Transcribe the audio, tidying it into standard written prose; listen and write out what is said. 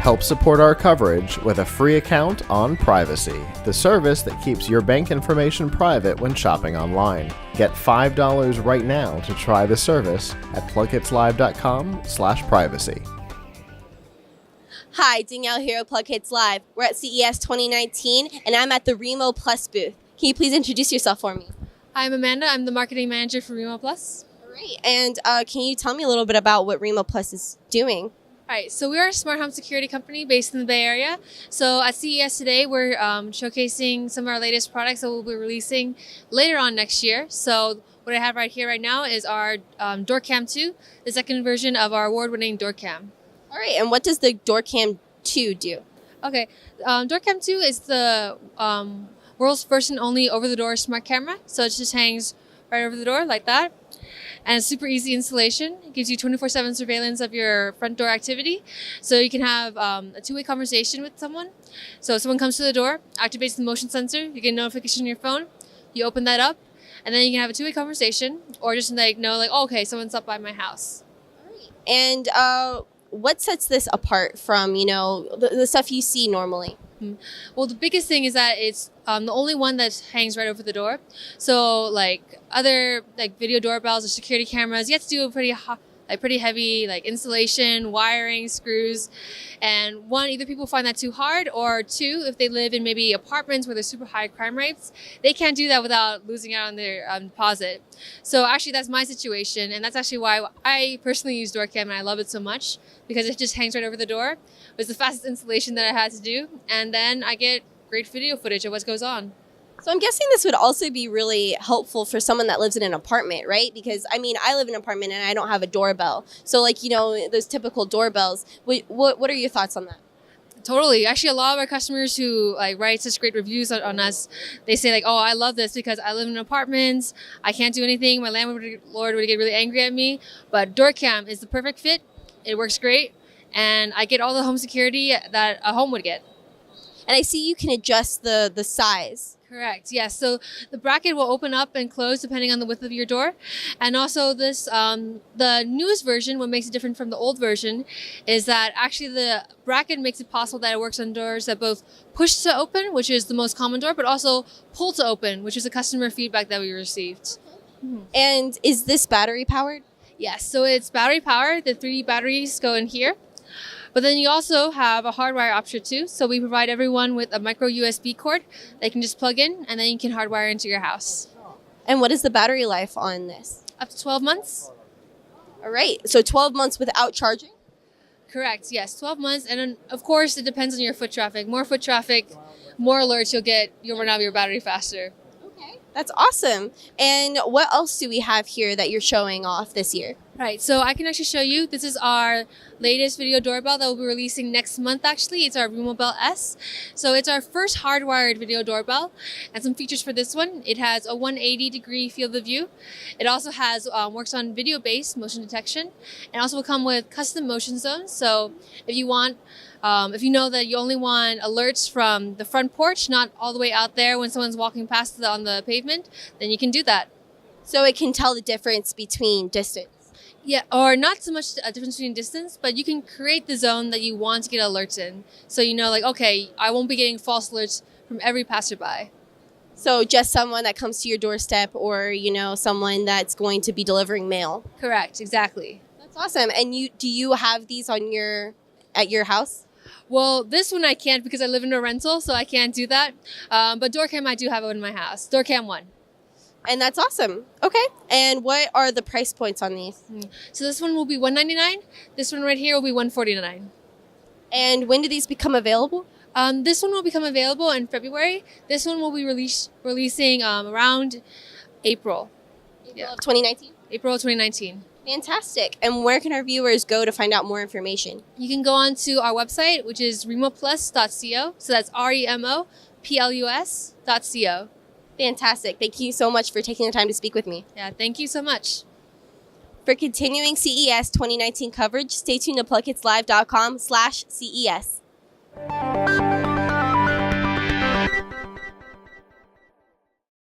Help support our coverage with a free account on Privacy, the service that keeps your bank information private when shopping online. Get $5 right now to try the service at plughitzlive.com/privacy. Hi, Danielle here at PLUGHITZ Live. We're at CES 2019, and I'm at the Remo Plus booth. Can you please introduce yourself for me? I'm Amanda. I'm the marketing manager for Remo Plus. All right, and can you tell me a little bit about what Remo Plus is doing? All right, so we are a smart home security company based in the Bay Area. So at CES today, we're showcasing some of our latest products that we'll be releasing later on next year. So what I have right now is our DoorCam 2, the second version of our award-winning DoorCam. All right, and what does the DoorCam 2 do? Okay, DoorCam 2 is the world's first and only over-the-door smart camera. So it just hangs right over the door like that. And it's super easy installation. It gives you 24/7 surveillance of your front door activity. So you can have a two-way conversation with someone. So if someone comes to the door, activates the motion sensor, you get a notification on your phone, you open that up, and then you can have a two-way conversation or just know, oh, okay, someone's up by my house. All right. And what sets this apart from, the stuff you see normally? Well, the biggest thing is that it's the only one that hangs right over the door. So, like other video doorbells or security cameras, you have to do a pretty heavy installation, wiring, screws, and one, either people find that too hard, or two, if they live in maybe apartments where there's super high crime rates, they can't do that without losing out on their deposit. So actually, that's my situation, and that's actually why I personally use DoorCam, and I love it so much because it just hangs right over the door. It was the fastest installation that I had to do, and then I get great video footage of what goes on. So I'm guessing this would also be really helpful for someone that lives in an apartment, right? Because, I live in an apartment and I don't have a doorbell. So, those typical doorbells. What are your thoughts on that? Totally. Actually, a lot of our customers who write such great reviews on us, they say oh, I love this because I live in apartments. I can't do anything. My landlord would get really angry at me. But DoorCam is the perfect fit. It works great. And I get all the home security that a home would get. And I see you can adjust the size. Correct. Yes. So the bracket will open up and close depending on the width of your door. And also this, the newest version, what makes it different from the old version is that actually the bracket makes it possible that it works on doors that both push to open, which is the most common door, but also pull to open, which is a customer feedback that we received. Mm-hmm. And is this battery powered? Yes. So it's battery powered. The 3 batteries go in here. But then you also have a hardwire option too. So we provide everyone with a micro USB cord they can just plug in, and then you can hardwire into your house. And what is the battery life on this? Up to 12 months. All right. So 12 months without charging? Correct. Yes, 12 months. And then, of course, it depends on your foot traffic. More foot traffic, more alerts you'll run out of your battery faster. Okay. That's awesome. And what else do we have here that you're showing off this year? Right, so I can actually show you, this is our latest video doorbell that we'll be releasing next month actually. It's our Remo Bell S. So it's our first hardwired video doorbell. And some features for this one, it has a 180-degree field of view. It also has works on video-based motion detection. And also will come with custom motion zones. So if you want, if you know that you only want alerts from the front porch, not all the way out there when someone's walking past on the pavement, then you can do that. So it can tell the difference between distance. Yeah, or not so much a difference between distance, but you can create the zone that you want to get alerts in. So okay, I won't be getting false alerts from every passerby. So just someone that comes to your doorstep or, someone that's going to be delivering mail. Correct, exactly. That's awesome. And do you have these at your house? Well, this one I can't because I live in a rental, so I can't do that. But DoorCam, I do have it in my house. DoorCam 1. And that's awesome. Okay. And what are the price points on these? So this one will be $199. This one right here will be $149. And when do these become available? This one will become available in February. This one will be releasing around April. April of 2019? April of 2019. Fantastic. And where can our viewers go to find out more information? You can go on to our website, which is remoplus.co. So that's REMOPLUS.co. Fantastic. Thank you so much for taking the time to speak with me. Yeah, thank you so much. For continuing CES 2019 coverage, stay tuned to plughitzlive.com/CES.